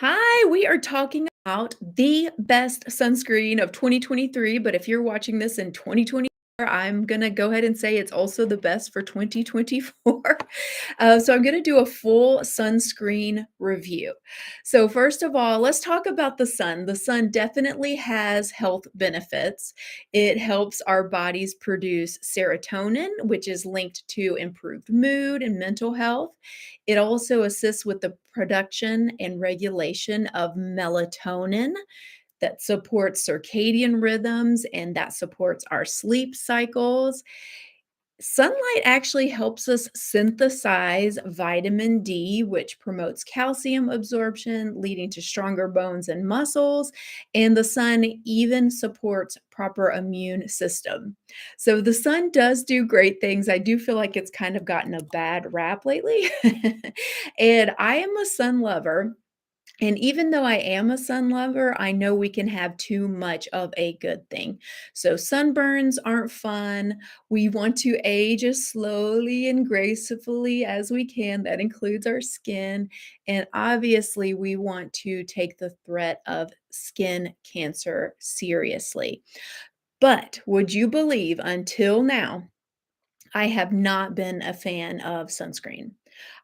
Hi, we are talking about the best sunscreen of 2023, but if you're watching this in 2024, I'm gonna go ahead and say it's also the best for 2024. So I'm gonna do a full sunscreen review. So first of all, let's talk about the sun. The sun definitely has health benefits. It helps our bodies produce serotonin, which is linked to improved mood and mental health. It also assists with the production and regulation of melatonin that supports circadian rhythms and that supports our sleep cycles. Sunlight actually helps us synthesize vitamin D, which promotes calcium absorption, leading to stronger bones and muscles. And the sun even supports proper immune system. So the sun does do great things. I do feel like it's kind of gotten a bad rap lately. And I am a sun lover. And even though I am a sun lover, I know we can have too much of a good thing. So sunburns aren't fun. We want to age as slowly and gracefully as we can. That includes our skin. And obviously, we want to take the threat of skin cancer seriously. But would you believe until now, I have not been a fan of sunscreen.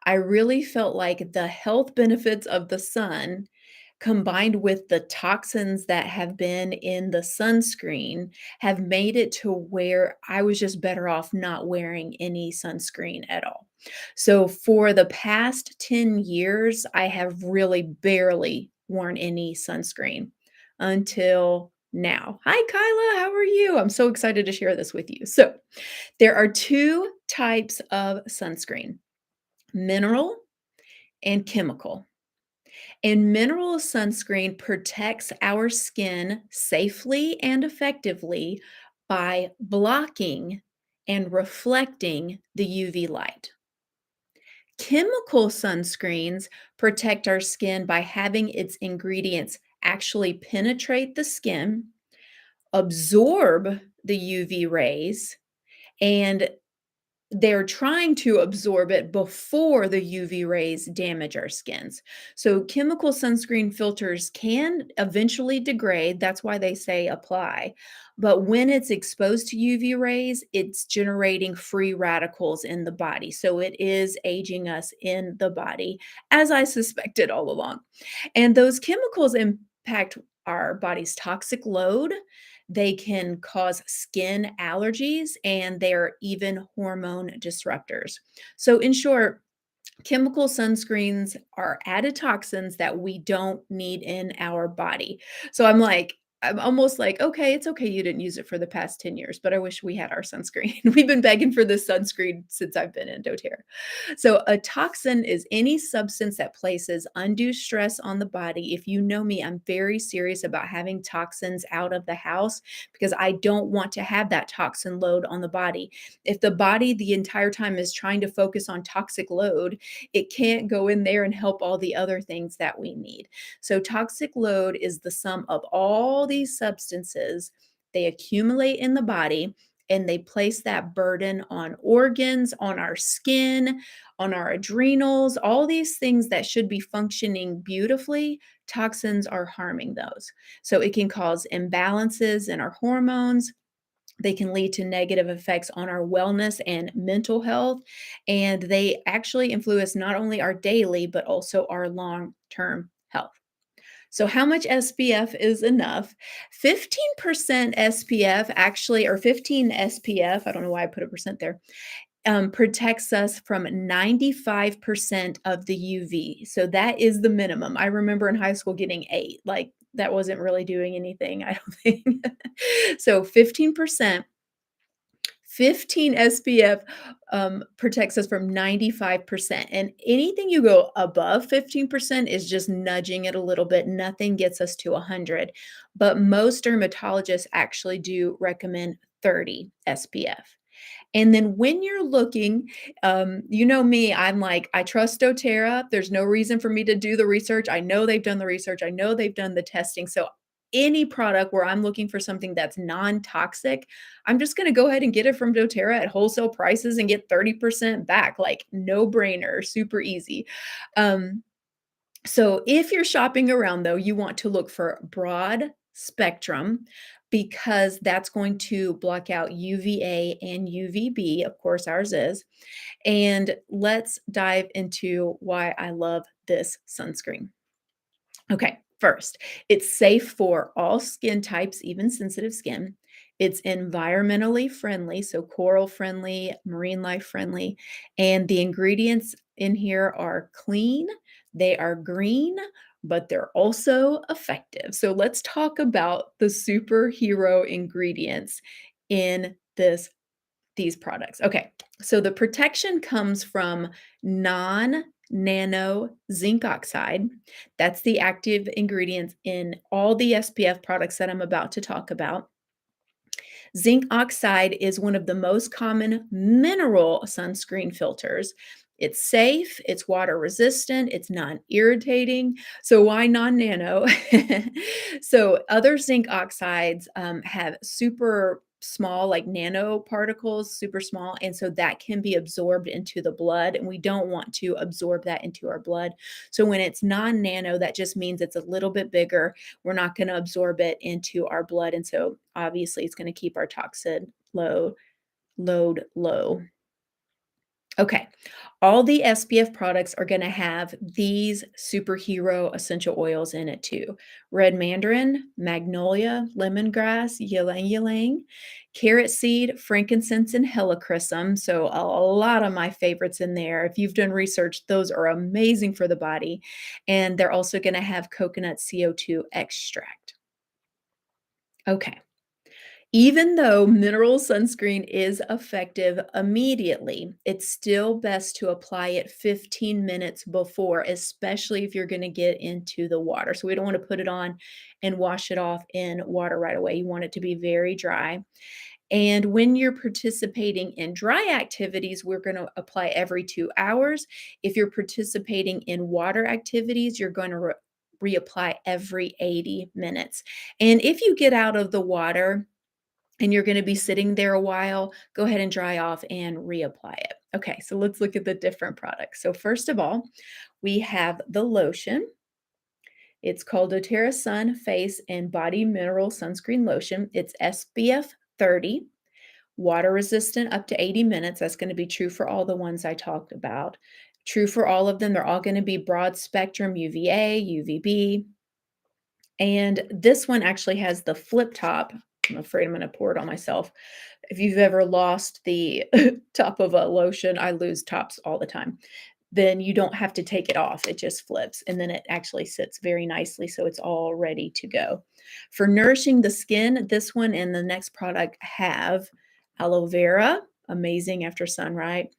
I really felt like the health benefits of the sun combined with the toxins that have been in the sunscreen have made it to where I was just better off not wearing any sunscreen at all. So for the past 10 years, I have really barely worn any sunscreen until now. Hi, Kyla. How are you? I'm so excited to share this with you. So, there are two types of sunscreen: mineral and chemical. And mineral sunscreen protects our skin safely and effectively by blocking and reflecting the UV light. Chemical sunscreens protect our skin by having its ingredients actually penetrate the skin, absorb the UV rays, and they're trying to absorb it before the UV rays damage our skins. So chemical sunscreen filters can eventually degrade. That's why they say apply. But when it's exposed to UV rays, it's generating free radicals in the body. So it is aging us in the body, as I suspected all along. And those chemicals impact our body's toxic load. They can cause skin allergies and they're even hormone disruptors. So, in short, chemical sunscreens are added toxins that we don't need in our body. So I'm almost like, okay, it's okay you didn't use it for the past 10 years, but I wish we had our sunscreen. We've been begging for this sunscreen since I've been in doTERRA. So, a toxin is any substance that places undue stress on the body. If you know me, I'm very serious about having toxins out of the house because I don't want to have that toxin load on the body. If the body the entire time is trying to focus on toxic load, it can't go in there and help all the other things that we need. So, toxic load is the sum of all these substances. They accumulate in the body and they place that burden on organs, on our skin, on our adrenals, all these things that should be functioning beautifully. Toxins are harming those. So, it can cause imbalances in our hormones. They can lead to negative effects on our wellness and mental health. And they actually influence not only our daily, but also our long term health. So, how much SPF is enough? 15% SPF actually, or 15 SPF, I don't know why I put a percent there, protects us from 95% of the UV. So that is the minimum. I remember in high school getting 8. Like that wasn't really doing anything, I don't think. So 15%, 15 SPF protects us from 95%. And anything you go above 15% is just nudging it a little bit. Nothing gets us to 100. But most dermatologists actually do recommend 30 SPF. And then when you're looking, you know me, I'm like, I trust doTERRA. There's no reason for me to do the research. I know they've done the research. I know they've done the testing. So any product where I'm looking for something that's non-toxic, I'm just going to go ahead and get it from doTERRA at wholesale prices and get 30% back. Like no brainer, super easy. Um, So if you're shopping around though, you want to look for broad spectrum because that's going to block out UVA and UVB. Of course, ours is. And let's dive into why I love this sunscreen. Okay, first, it's safe for all skin types, even sensitive skin. It's environmentally friendly, so coral friendly, marine life friendly, and the ingredients in here are clean, they are green, but they're also effective. So let's talk about the superhero ingredients in these products. Okay, so the protection comes from non-nano zinc oxide. That's the active ingredients in all the SPF products that I'm about to talk about. Zinc oxide is one of the most common mineral sunscreen filters. It's safe, it's water resistant, it's non-irritating. So why non-nano? So other zinc oxides have super small, like nanoparticles, super small, and so that can be absorbed into the blood, and we don't want to absorb that into our blood. So when it's non-nano, that just means it's a little bit bigger. We're not going to absorb it into our blood, and so obviously it's going to keep our toxin load low. Okay, all the SPF products are going to have these superhero essential oils in it too: red mandarin, magnolia, lemongrass, ylang ylang, carrot seed, frankincense, and helichrysum. So a lot of my favorites in there. If you've done research, those are amazing for the body, and they're also going to have coconut CO2 extract. Okay. Even though mineral sunscreen is effective immediately, it's still best to apply it 15 minutes before, especially if you're going to get into the water. So we don't want to put it on and wash it off in water right away. You want it to be very dry. And when you're participating in dry activities, we're going to apply every 2 hours. If you're participating in water activities, you're going to reapply every 80 minutes. And if you get out of the water, and you're gonna be sitting there a while, go ahead and dry off and reapply it. Okay, so let's look at the different products. So first of all, we have the lotion. It's called doTERRA Sun Face and Body Mineral Sunscreen Lotion. It's SPF 30, water resistant up to 80 minutes. That's gonna be true for all the ones I talked about. True for all of them. They're all gonna be broad spectrum UVA, UVB, and this one actually has the flip top. I'm afraid I'm gonna pour it on myself. If you've ever lost the top of a lotion, I lose tops all the time, then you don't have to take it off. It just flips, and then it actually sits very nicely, so it's all ready to go. For nourishing the skin, this one and the next product have aloe vera, amazing after sun, right?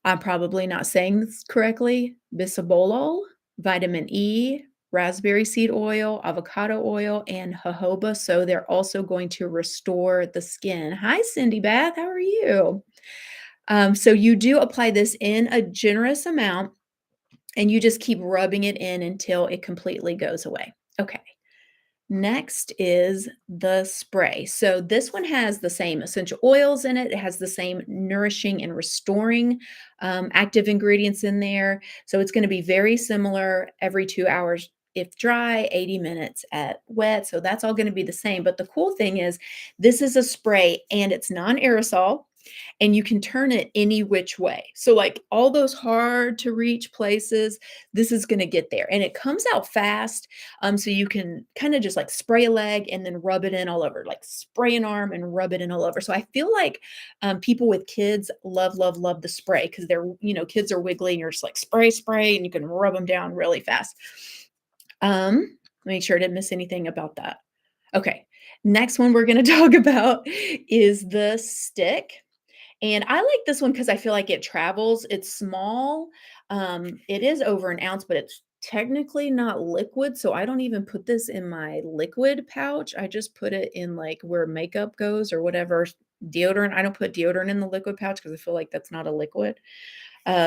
I'm probably not saying this correctly. Bisabolol, vitamin E, raspberry seed oil, avocado oil, and jojoba. So they're also going to restore the skin. Hi, Cindy Beth. How are you? So you do apply this in a generous amount and you just keep rubbing it in until it completely goes away. Okay. Next is the spray. So this one has the same essential oils in it. It has the same nourishing and restoring active ingredients in there. So it's going to be very similar every 2 hours if dry, 80 minutes at wet. So that's all going to be the same. But the cool thing is this is a spray and it's non-aerosol and you can turn it any which way. So like all those hard to reach places, this is going to get there. And it comes out fast. So you can kind of just like spray a leg and then rub it in all over, like spray an arm and rub it in all over. So I feel like people with kids love, love, love the spray because they're, kids are wiggly and you're just like spray, spray, and you can rub them down really fast. Make sure I didn't miss anything about that. Okay. Next one we're going to talk about is the stick. And I like this one because I feel like it travels. It's small. It is over an ounce, but it's technically not liquid. So I don't even put this in my liquid pouch. I just put it in like where makeup goes or whatever deodorant. I don't put deodorant in the liquid pouch because I feel like that's not a liquid.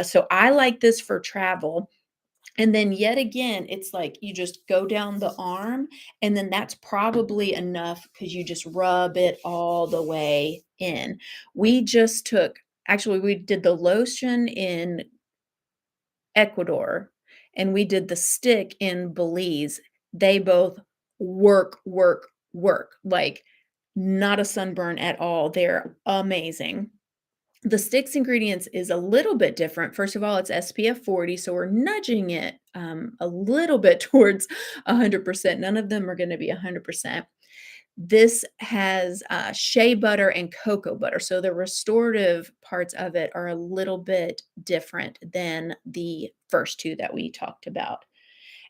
So I like this for travel. And then yet again, it's like you just go down the arm, and then that's probably enough because you just rub it all the way in. We did the lotion in Ecuador, and we did the stick in Belize. They both work, work, work, like, not a sunburn at all. They're amazing. The sticks ingredients is a little bit different. First of all, it's SPF 40, so we're nudging it, a little bit towards 100%. None of them are gonna be 100%. This has, shea butter and cocoa butter, so the restorative parts of it are a little bit different than the first 2 that we talked about.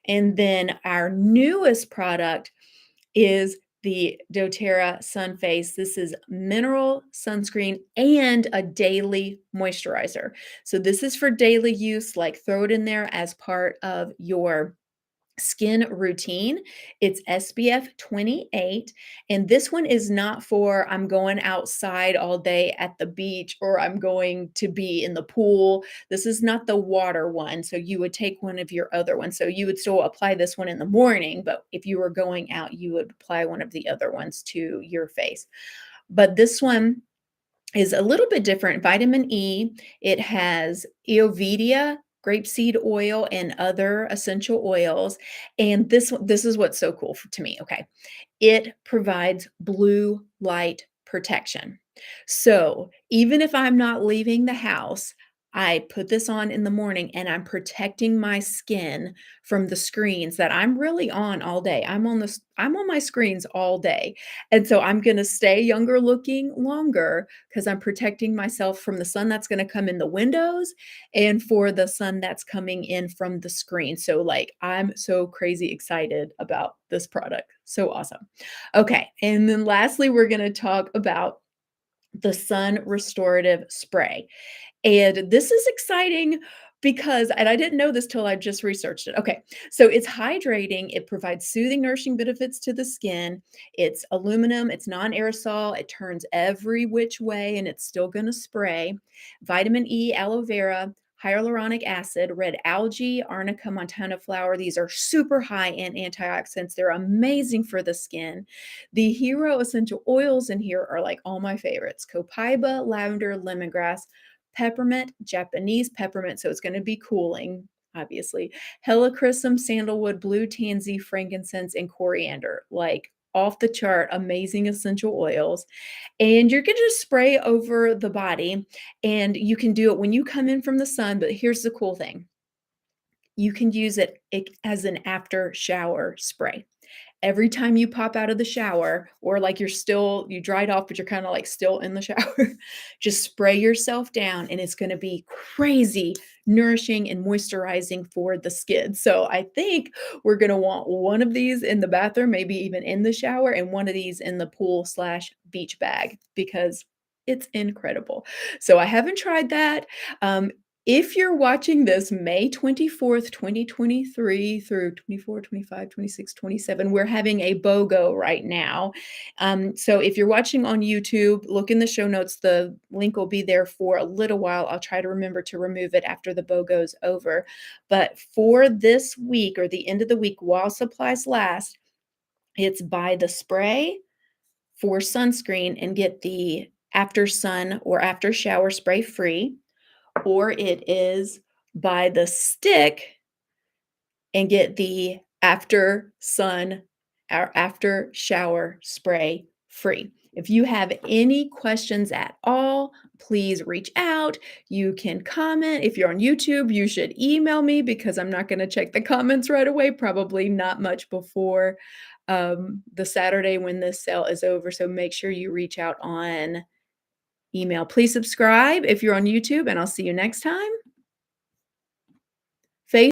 And then our newest product is the doTERRA Sun Face. This is mineral sunscreen and a daily moisturizer. So this is for daily use, like, throw it in there as part of your skin routine. It's SPF 28, and this one is not for I'm going outside all day at the beach or I'm going to be in the pool. This is not the water one, so you would take one of your other ones. So you would still apply this one in the morning, but if you were going out, you would apply one of the other ones to your face. But this one is a little bit different. Vitamin E, it has Eovedia, grapeseed oil, and other essential oils. And this is what's so cool to me. Okay. It provides blue light protection. So even if I'm not leaving the house, I put this on in the morning and I'm protecting my skin from the screens that I'm really on all day. I'm on my screens all day. And so I'm going to stay younger looking longer because I'm protecting myself from the sun that's going to come in the windows and for the sun that's coming in from the screen. So, like, I'm so crazy excited about this product. So awesome. Okay. And then lastly, we're going to talk about the sun restorative spray. And this is exciting because and I didn't know this till I just researched it. Okay, so it's hydrating, it provides soothing, nourishing benefits to the skin. It's aluminum, it's non-aerosol, it turns every which way and it's still gonna spray. Vitamin E, aloe vera, hyaluronic acid, red algae, arnica montana flower. These are super high in antioxidants. They're amazing for the skin. The hero essential oils in here are like all my favorites: copaiba, lavender, lemongrass, peppermint, Japanese peppermint, so it's gonna be cooling, obviously, helichrysum, sandalwood, blue tansy, frankincense, and coriander, like, off the chart, amazing essential oils, and you're gonna just spray over the body, and you can do it when you come in from the sun, but here's the cool thing, you can use it as an after shower spray. Every time you pop out of the shower or like you dried off, but you're kind of like still in the shower, just spray yourself down and it's going to be crazy nourishing and moisturizing for the skin. So I think we're going to want one of these in the bathroom, maybe even in the shower, and one of these in the pool slash beach bag because it's incredible. So I haven't tried that. If you're watching this May 24th, 2023 through 24, 25, 26, 27, we're having a BOGO right now. So if you're watching on YouTube, look in the show notes. The link will be there for a little while. I'll try to remember to remove it after the BOGO's over. But for this week or the end of the week, while supplies last, it's buy the spray for sunscreen and get the after sun or after shower spray free, or it is buy the stick and get the after sun or after shower spray free. If you have any questions at all, please reach out. You can comment. If you're on YouTube, you should email me because I'm not going to check the comments right away, probably not much before the Saturday when this sale is over. So make sure you reach out on email. Please subscribe if you're on YouTube, and I'll see you next time.